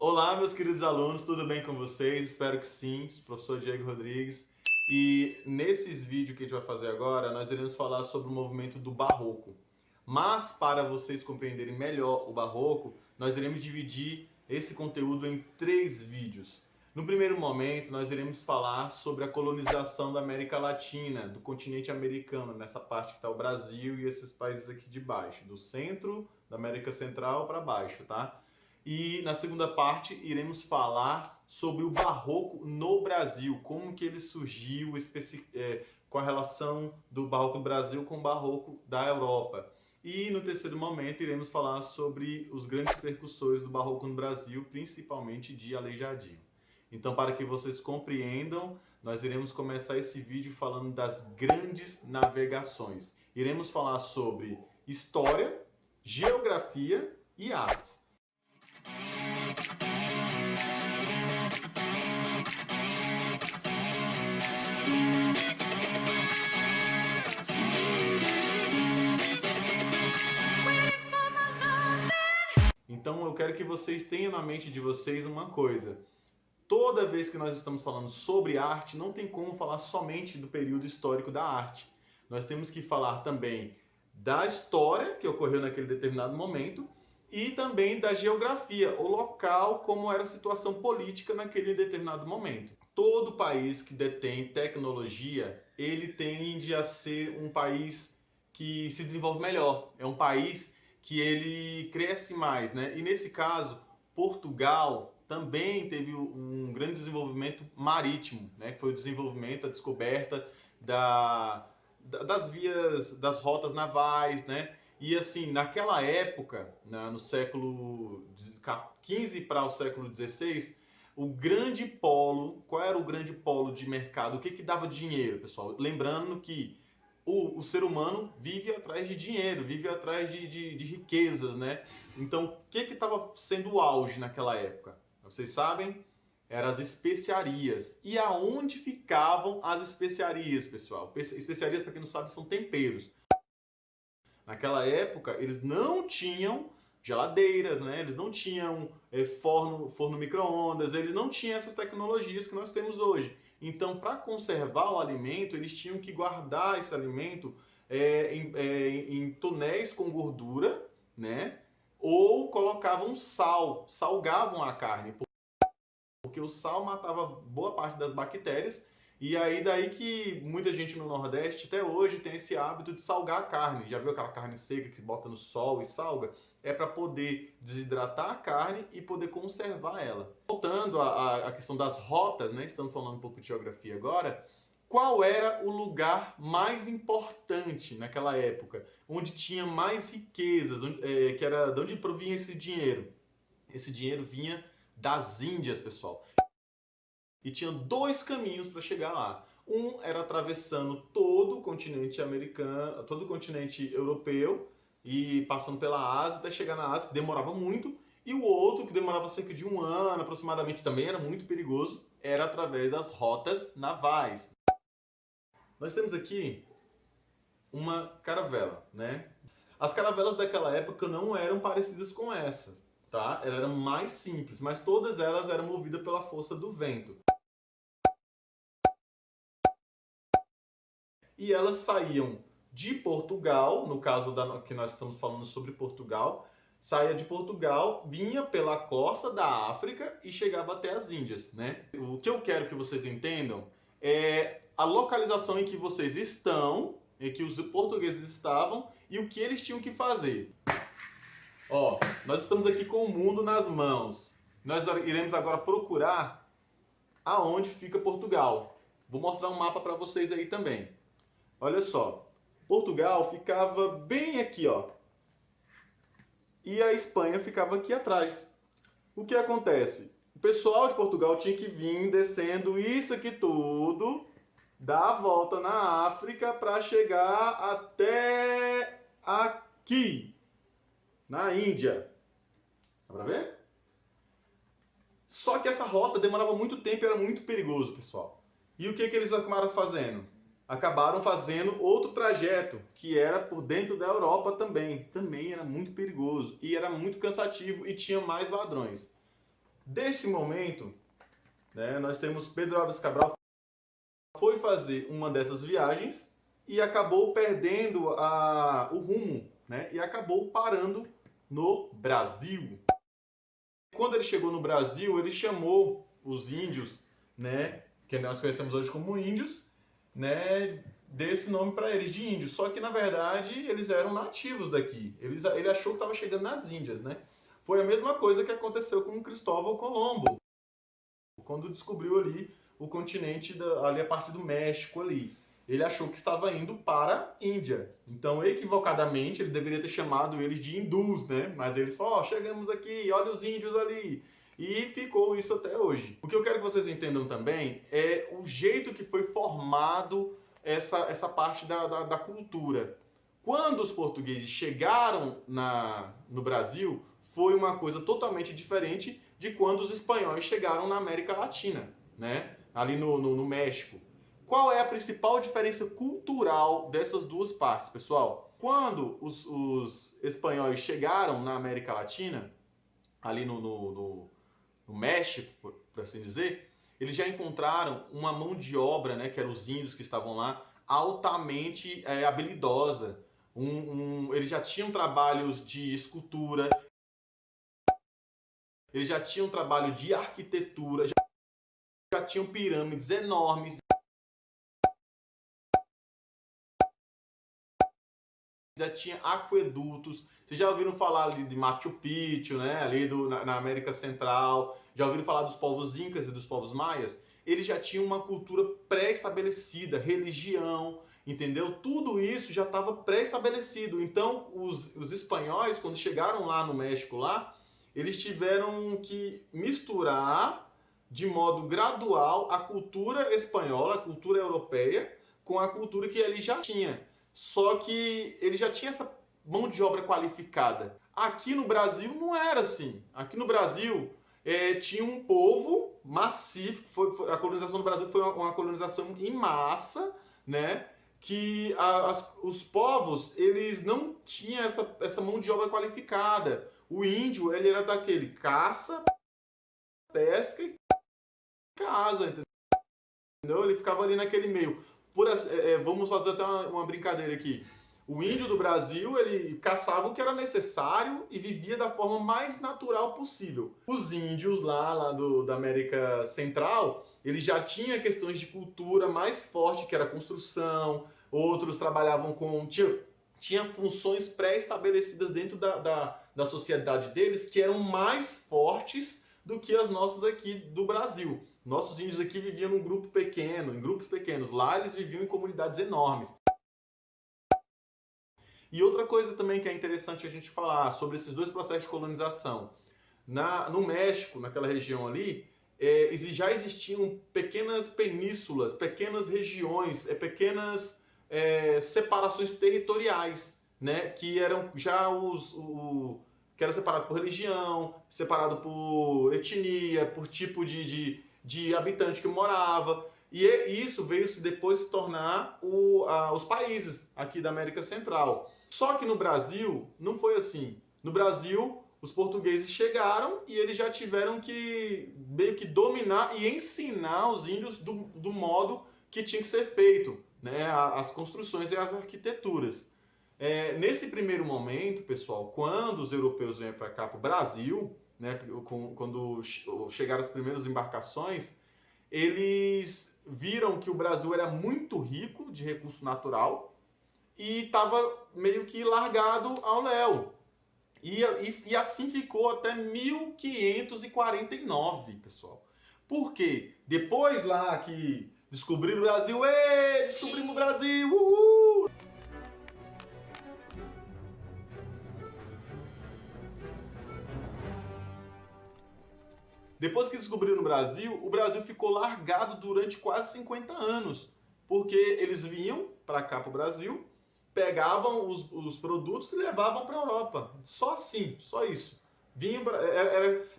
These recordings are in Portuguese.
Olá, meus queridos alunos, tudo bem com vocês? Espero que sim, sou o professor Diego Rodrigues. E nesses vídeos que a gente vai fazer agora, nós iremos falar sobre o movimento do Barroco. Mas para vocês compreenderem melhor o Barroco, nós iremos dividir esse conteúdo em 3 vídeos. No primeiro momento, nós iremos falar sobre a colonização da América Latina, do continente americano, nessa parte que está o Brasil e esses países aqui de baixo, do centro da América Central para baixo, tá? E na segunda parte iremos falar sobre o Barroco no Brasil, como que ele surgiu, com a relação do Barroco do Brasil com o Barroco da Europa. E no terceiro momento iremos falar sobre os grandes percussores do Barroco no Brasil, principalmente de Aleijadinho. Então, para que vocês compreendam, nós iremos começar esse vídeo falando das grandes navegações. Iremos falar sobre história, geografia e artes. Então eu quero que vocês tenham na mente de vocês uma coisa. Toda vez que nós estamos falando sobre arte, não tem como falar somente do período histórico da arte. Nós temos que falar também da história que ocorreu naquele determinado momento e também da geografia, o local, como era a situação política naquele determinado momento. Todo país que detém tecnologia, ele tende a ser um país que se desenvolve melhor. É um país que ele cresce mais, né? E nesse caso, Portugal também teve um grande desenvolvimento marítimo, né? Que foi o desenvolvimento, a descoberta das vias, das rotas navais, né? E assim, naquela época, né, no século XV para o século XVI, o grande polo, qual era o grande polo de mercado? O que dava dinheiro, pessoal? Lembrando que o ser humano vive atrás de dinheiro, vive atrás de riquezas, né? Então, o que estava sendo o auge naquela época? Vocês sabem? Eram as especiarias. E aonde ficavam as especiarias, pessoal? Especiarias, para quem não sabe, são temperos. Naquela época, eles não tinham geladeiras, né? Eles não tinham forno micro-ondas, eles não tinham essas tecnologias que nós temos hoje. Então, para conservar o alimento, eles tinham que guardar esse alimento em tonéis com gordura, né? Ou colocavam sal, salgavam a carne, porque o sal matava boa parte das bactérias. E aí daí que muita gente no Nordeste até hoje tem esse hábito de salgar a carne. Já viu aquela carne seca que bota no sol e salga? É para poder desidratar a carne e poder conservar ela. Voltando à questão das rotas, né? Estamos falando um pouco de geografia agora. Qual era o lugar mais importante naquela época? Onde tinha mais riquezas? Que era de onde provinha esse dinheiro? Esse dinheiro vinha das Índias, pessoal. E tinha 2 caminhos para chegar lá. Um era atravessando todo o continente americano, todo o continente europeu e passando pela Ásia até chegar na Ásia, que demorava muito. E o outro, que demorava cerca de 1 ano aproximadamente, também era muito perigoso, era através das rotas navais. Nós temos aqui uma caravela, né? As caravelas daquela época não eram parecidas com essa, tá? Elas eram mais simples, mas todas elas eram movidas pela força do vento. E elas saíam de Portugal, no caso que nós estamos falando sobre Portugal, saía de Portugal, vinha pela costa da África e chegava até as Índias, né? O que eu quero que vocês entendam é a localização em que vocês estão, em que os portugueses estavam e o que eles tinham que fazer. Ó, nós estamos aqui com o mundo nas mãos. Nós iremos agora procurar aonde fica Portugal. Vou mostrar um mapa para vocês aí também. Olha só, Portugal ficava bem aqui, ó. E a Espanha ficava aqui atrás. O que acontece? O pessoal de Portugal tinha que vir descendo isso aqui tudo, dar a volta na África para chegar até aqui, na Índia. Dá pra ver? Só que essa rota demorava muito tempo e era muito perigoso, pessoal. E o que eles acabaram fazendo? Acabaram fazendo outro trajeto, que era por dentro da Europa também. Também era muito perigoso e era muito cansativo e tinha mais ladrões. Desse momento, né, nós temos Pedro Álvares Cabral foi fazer uma dessas viagens e acabou perdendo o rumo, né, e acabou parando no Brasil. Quando ele chegou no Brasil, ele chamou os índios, né, que nós conhecemos hoje como índios, né, desse nome para eles de índios. Só que na verdade eles eram nativos daqui. Ele achou que estava chegando nas Índias, né? Foi a mesma coisa que aconteceu com Cristóvão Colombo, quando descobriu ali o continente, ali a parte do México ali. Ele achou que estava indo para a Índia. Então, equivocadamente, ele deveria ter chamado eles de hindus, né? Mas eles falaram, ó, chegamos aqui, olha os índios ali. E ficou isso até hoje. O que eu quero que vocês entendam também é o jeito que foi formado essa parte da cultura. Quando os portugueses chegaram no Brasil, foi uma coisa totalmente diferente de quando os espanhóis chegaram na América Latina, né? Ali no México. Qual é a principal diferença cultural dessas duas partes, pessoal? Quando os espanhóis chegaram na América Latina, ali no México, por assim dizer, eles já encontraram uma mão de obra, né, que eram os índios que estavam lá, altamente habilidosa. Eles já tinham trabalhos de escultura, eles já tinham trabalho de arquitetura, já tinham pirâmides enormes, já tinha aquedutos. Vocês já ouviram falar ali de Machu Picchu, né? Ali na América Central. Já ouviram falar dos povos incas e dos povos maias? Eles já tinham uma cultura pré-estabelecida, religião, entendeu? Tudo isso já estava pré-estabelecido. Então, os espanhóis, quando chegaram lá no México, eles tiveram que misturar de modo gradual a cultura espanhola, a cultura europeia, com a cultura que ele já tinha. Só que ele já tinha essa mão de obra qualificada. Aqui no Brasil não era assim. Aqui no Brasil tinha um povo massivo. A colonização do Brasil foi uma colonização em massa, né? Que os povos eles não tinham essa mão de obra qualificada. O índio ele era daquele caça, pesca e casa, entendeu? Ele ficava ali naquele meio. Vamos fazer até uma brincadeira aqui. O índio do Brasil, ele caçava o que era necessário e vivia da forma mais natural possível. Os índios da América Central, eles já tinham questões de cultura mais forte, que era construção, outros trabalhavam tinha funções pré-estabelecidas dentro da sociedade deles que eram mais fortes do que as nossas aqui do Brasil. Nossos índios aqui viviam em grupos pequenos. Lá eles viviam em comunidades enormes. E outra coisa também que é interessante a gente falar sobre esses dois processos de colonização. No México, naquela região ali, já existiam pequenas penínsulas, pequenas regiões, pequenas separações territoriais, né? Que eram já que era separado por religião, separado por etnia, por tipo de habitante que morava. E isso veio depois se tornar os países aqui da América Central. Só que no Brasil não foi assim. No Brasil, os portugueses chegaram e eles já tiveram que meio que dominar e ensinar os índios do modo que tinha que ser feito, né? As construções e as arquiteturas. Nesse primeiro momento, pessoal, quando os europeus vêm para cá, para o Brasil, né, quando chegaram as primeiras embarcações, eles viram que o Brasil era muito rico de recurso natural e estava meio que largado ao léu. E assim ficou até 1549, pessoal. Por quê? Depois lá que descobriram o Brasil, descobrimos o Brasil, uhul! Depois que descobriram o Brasil ficou largado durante quase 50 anos. Porque eles vinham para cá, para o Brasil, pegavam os produtos e levavam para a Europa. Só assim, só isso.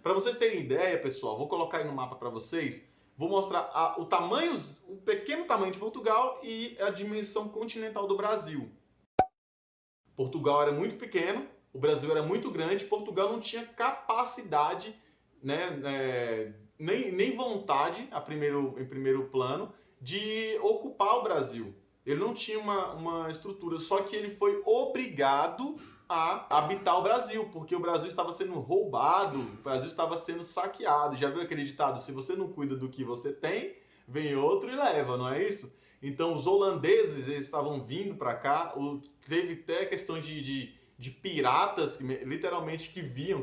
Para vocês terem ideia, pessoal, vou colocar aí no mapa para vocês. Vou mostrar o pequeno tamanho de Portugal e a dimensão continental do Brasil. Portugal era muito pequeno, o Brasil era muito grande, Portugal não tinha capacidade né, nem vontade, em primeiro plano, de ocupar o Brasil. Ele não tinha uma estrutura, só que ele foi obrigado a habitar o Brasil, porque o Brasil estava sendo roubado, o Brasil estava sendo saqueado. Já viu aquele ditado? Se você não cuida do que você tem, vem outro e leva, não é isso? Então os holandeses, eles estavam vindo para cá, teve até questões de piratas, literalmente, que viam.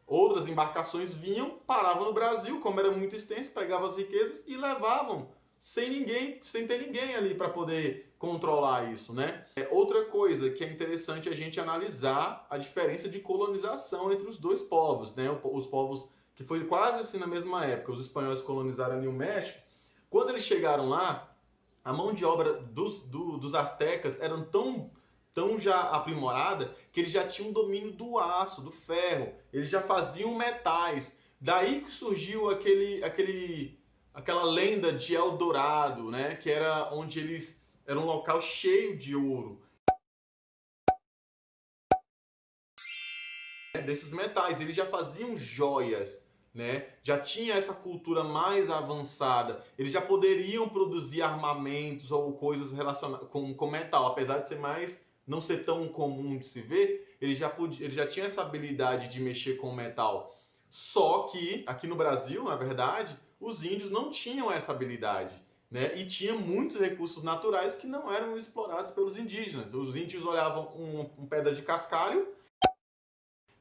Outras embarcações vinham, paravam no Brasil, como era muito extenso, pegavam as riquezas e levavam, sem ter ninguém ali para poder controlar isso, né? Outra coisa que é interessante a gente analisar a diferença de colonização entre os dois povos, né? Os povos que foi quase assim na mesma época, os espanhóis colonizaram ali o México. Quando eles chegaram lá, a mão de obra dos astecas eram tão já aprimorada que eles já tinham domínio do aço, do ferro, eles já faziam metais. Daí que surgiu aquela lenda de Eldorado, né? Que era onde era um local cheio de ouro. Desses metais, eles já faziam joias, né? Já tinha essa cultura mais avançada. Eles já poderiam produzir armamentos ou coisas relacionadas com metal, apesar de não ser tão comum de se ver, ele já tinha essa habilidade de mexer com metal. Só que aqui no Brasil, na verdade, os índios não tinham essa habilidade, né? E tinha muitos recursos naturais que não eram explorados pelos indígenas. Os índios olhavam uma pedra de cascalho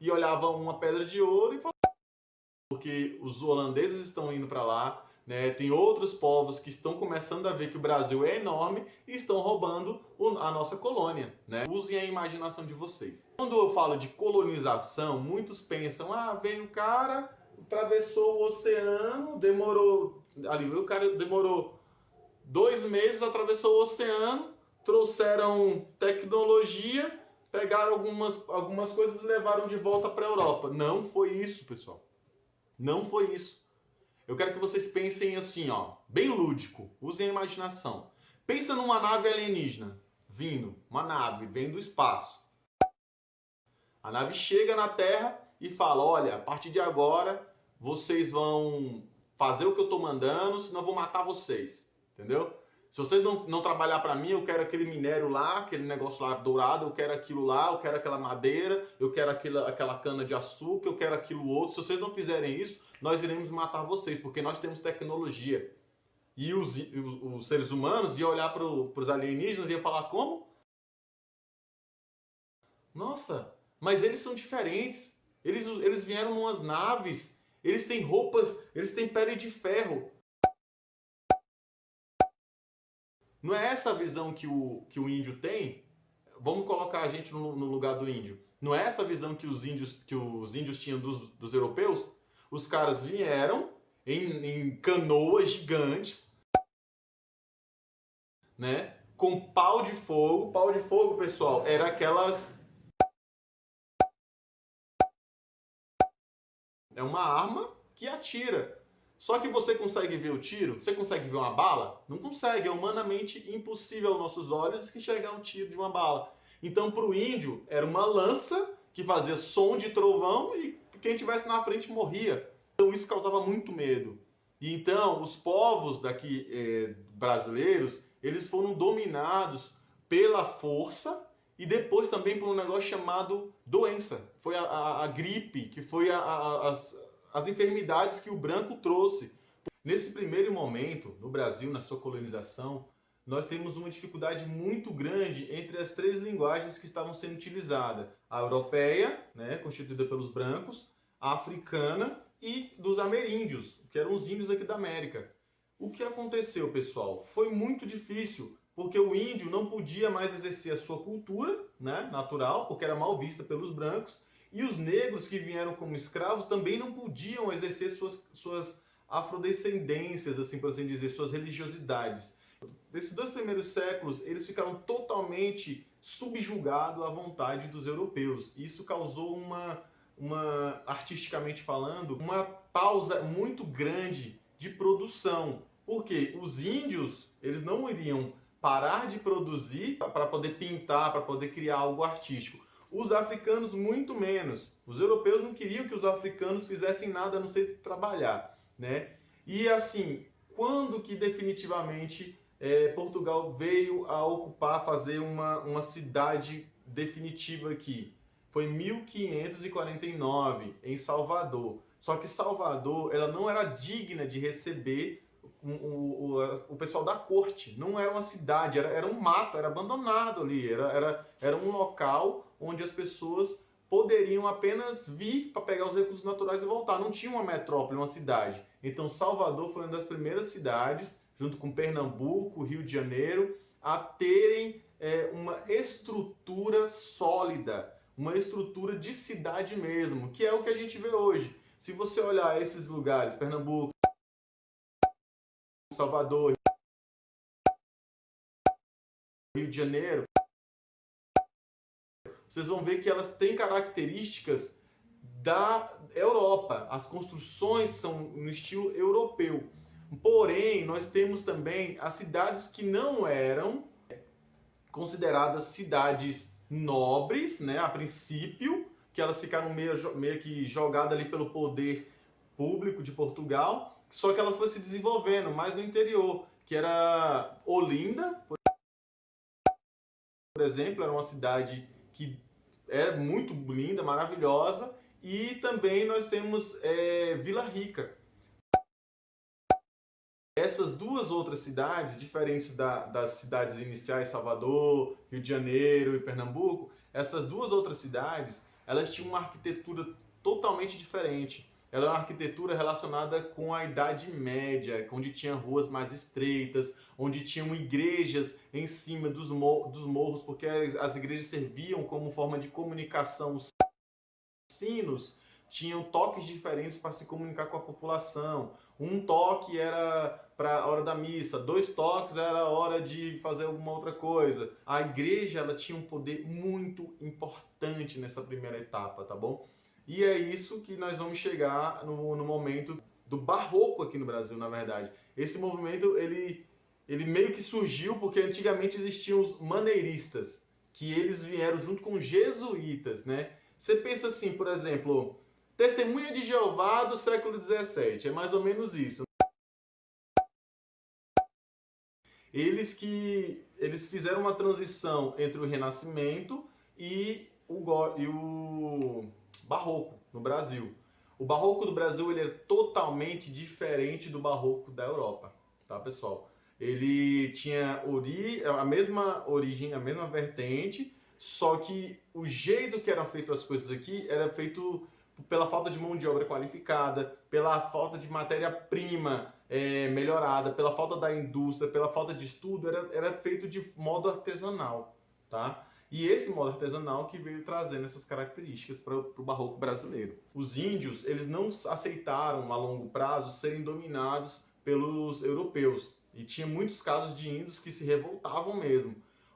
e olhavam uma pedra de ouro e falavam, porque os holandeses estão indo para lá, né? Tem outros povos que estão começando a ver que o Brasil é enorme e estão roubando a nossa colônia, né? Usem a imaginação de vocês. Quando eu falo de colonização, muitos pensam, veio o cara, atravessou o oceano, o cara demorou 2 meses, atravessou o oceano, trouxeram tecnologia, pegaram algumas coisas e levaram de volta para a Europa. Não foi isso, pessoal. Não foi isso. Eu quero que vocês pensem assim, bem lúdico. Usem a imaginação. Pensa numa nave alienígena vindo. Uma nave, vem do espaço. A nave chega na Terra e fala, olha, a partir de agora vocês vão fazer o que eu estou mandando, senão eu vou matar vocês. Entendeu? Se vocês não trabalhar para mim, eu quero aquele minério lá, aquele negócio lá dourado, eu quero aquilo lá, eu quero aquela madeira, eu quero aquela cana de açúcar, eu quero aquilo outro. Se vocês não fizerem isso, nós iremos matar vocês, porque nós temos tecnologia. E os seres humanos iam olhar para os alienígenas e iam falar, como? Nossa, mas eles são diferentes. Eles vieram numas naves, eles têm roupas, eles têm pele de ferro. Não é essa a visão que o índio tem? Vamos colocar a gente no lugar do índio. Não é essa a visão que os índios tinham dos europeus? Os caras vieram em canoas gigantes, né? Com pau de fogo. Pau de fogo, pessoal, era aquelas... É uma arma que atira. Só que você consegue ver o tiro? Você consegue ver uma bala? Não consegue, é humanamente impossível aos nossos olhos enxergar um tiro de uma bala. Então, para o índio, era uma lança que fazia som de trovão e quem estivesse na frente morria. Então, isso causava muito medo. E então, os povos daqui brasileiros, eles foram dominados pela força e depois também por um negócio chamado doença. Foi a gripe, que foi as enfermidades que o branco trouxe. Nesse primeiro momento, no Brasil, na sua colonização, nós temos uma dificuldade muito grande entre as 3 linguagens que estavam sendo utilizadas. A europeia, né, constituída pelos brancos, a africana e dos ameríndios, que eram os índios aqui da América. O que aconteceu, pessoal? Foi muito difícil, porque o índio não podia mais exercer a sua cultura, né, natural, porque era mal vista pelos brancos, e os negros que vieram como escravos também não podiam exercer suas afrodescendências, assim por assim dizer, suas religiosidades. Nesses 2 primeiros séculos, eles ficaram totalmente subjugados à vontade dos europeus. Isso causou artisticamente falando, uma pausa muito grande de produção. Porque os índios, eles não iriam parar de produzir para poder pintar, para poder criar algo artístico. Os africanos muito menos. Os europeus não queriam que os africanos fizessem nada a não ser trabalhar, né? E assim, quando que definitivamente Portugal veio a ocupar, fazer uma cidade definitiva aqui? Foi em 1549, em Salvador. Só que Salvador, ela não era digna de receber o pessoal da corte. Não era uma cidade, era um mato, era abandonado ali. Era um local onde as pessoas poderiam apenas vir para pegar os recursos naturais e voltar. Não tinha uma metrópole, uma cidade. Então Salvador foi uma das primeiras cidades, junto com Pernambuco, Rio de Janeiro, a terem uma estrutura sólida, uma estrutura de cidade mesmo, que é o que a gente vê hoje. Se você olhar esses lugares, Pernambuco, Salvador, Rio de Janeiro, vocês vão ver que elas têm características da Europa. As construções são no estilo europeu. Porém, nós temos também as cidades que não eram consideradas cidades nobres, né, a princípio, que elas ficaram meio que jogadas ali pelo poder público de Portugal, só que elas foram se desenvolvendo mais no interior, que era Olinda, por exemplo, era uma cidade que é muito linda, maravilhosa, e também nós temos Vila Rica. Essas duas outras cidades, diferentes das cidades iniciais, Salvador, Rio de Janeiro e Pernambuco, essas duas outras cidades, elas tinham uma arquitetura totalmente diferente. Ela é uma arquitetura relacionada com a Idade Média, onde tinha ruas mais estreitas, onde tinham igrejas em cima dos morros, porque as igrejas serviam como forma de comunicação. Os sinos tinham toques diferentes para se comunicar com a população. Um toque era para a hora da missa, 2 toques era a hora de fazer alguma outra coisa. A igreja, ela tinha um poder muito importante nessa primeira etapa, tá bom? E é isso que nós vamos chegar no momento do barroco aqui no Brasil, na verdade. Esse movimento, ele meio que surgiu porque antigamente existiam os maneiristas, que eles vieram junto com os jesuítas, né? Você pensa assim, por exemplo, Testemunha de Jeová do século XVII, é mais ou menos isso. Eles fizeram uma transição entre o Renascimento e o Barroco no Brasil. O Barroco do Brasil ele é totalmente diferente do Barroco da Europa, tá, pessoal? Ele tinha a mesma origem, a mesma vertente, só que o jeito que eram feitas as coisas aqui era feito pela falta de mão de obra qualificada, pela falta de matéria-prima melhorada, pela falta da indústria, pela falta de estudo, era feito de modo artesanal, tá? E esse modo artesanal que veio trazendo essas características para o barroco brasileiro. Os índios, eles não aceitaram a longo prazo serem dominados pelos europeus. E tinha muitos casos de índios que se revoltavam mesmo.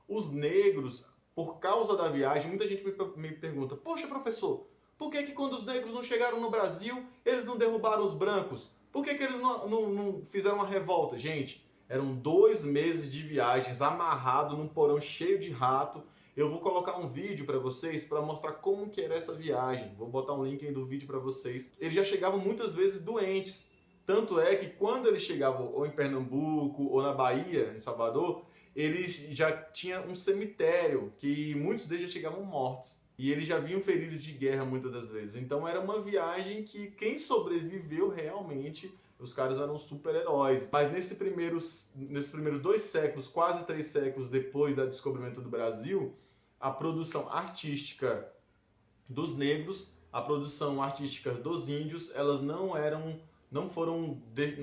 Os negros, por causa da viagem, muita gente me pergunta: poxa, professor, por que quando os negros não chegaram no Brasil, eles não derrubaram os brancos? Por que eles não fizeram uma revolta? Gente, eram 2 meses de viagens amarrado num porão cheio de rato. Eu vou colocar um vídeo para vocês para mostrar como que era essa viagem. Vou botar um link aí do vídeo para vocês. Eles já chegavam muitas vezes doentes. Tanto é que quando eles chegavam ou em Pernambuco ou na Bahia, em Salvador, eles já tinham um cemitério, que muitos deles já chegavam mortos. E eles já vinham feridos de guerra muitas das vezes. Então era uma viagem que quem sobreviveu realmente, os caras eram super-heróis. Mas nesses primeiros 2 séculos, quase 3 séculos depois do descobrimento do Brasil, a produção artística dos negros, a produção artística dos índios, elas não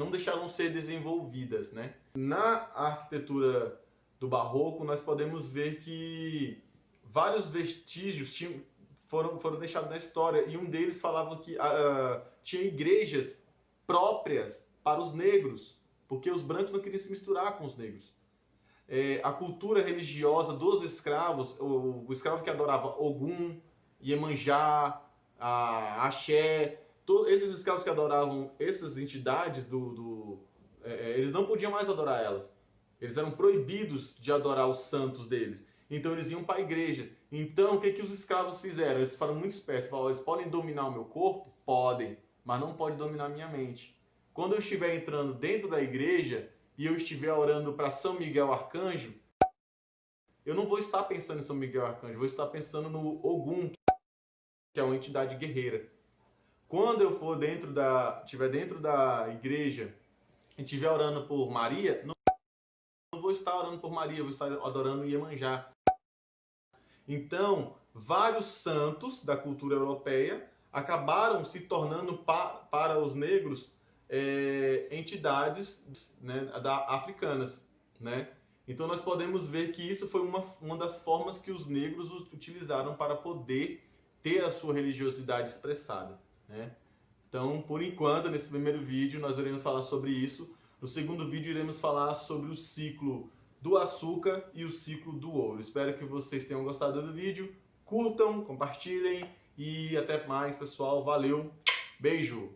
deixaram ser desenvolvidas, né? Na arquitetura do barroco, nós podemos ver que vários vestígios foram deixados na história, e um deles falava que tinha igrejas próprias para os negros, porque os brancos não queriam se misturar com os negros. A cultura religiosa dos escravos, o escravo que adorava Ogum, Iemanjá, Axé, esses escravos que adoravam essas entidades eles não podiam mais adorar elas. Eles eram proibidos de adorar os santos deles. Então eles iam para a igreja. Então o que que os escravos fizeram? Eles foram muito espertos. Falaram, eles podem dominar o meu corpo? Podem, mas não pode dominar a minha mente. Quando eu estiver entrando dentro da igreja e eu estiver orando para São Miguel Arcanjo, eu não vou estar pensando em São Miguel Arcanjo, vou estar pensando no Ogum, que é uma entidade guerreira. Quando eu for estiver dentro da igreja e estiver orando por Maria, não vou estar orando por Maria, vou estar adorando Iemanjá. Então, vários santos da cultura europeia acabaram se tornando para os negros entidades, né, africanas, né? Então nós podemos ver que isso foi uma das formas que os negros utilizaram para poder ter a sua religiosidade expressada, né? Então, por enquanto, nesse primeiro vídeo nós iremos falar sobre isso. No segundo vídeo iremos falar sobre o ciclo do açúcar e o ciclo do ouro. Espero que vocês tenham gostado do vídeo. Curtam, compartilhem e até mais, pessoal. Valeu, beijo!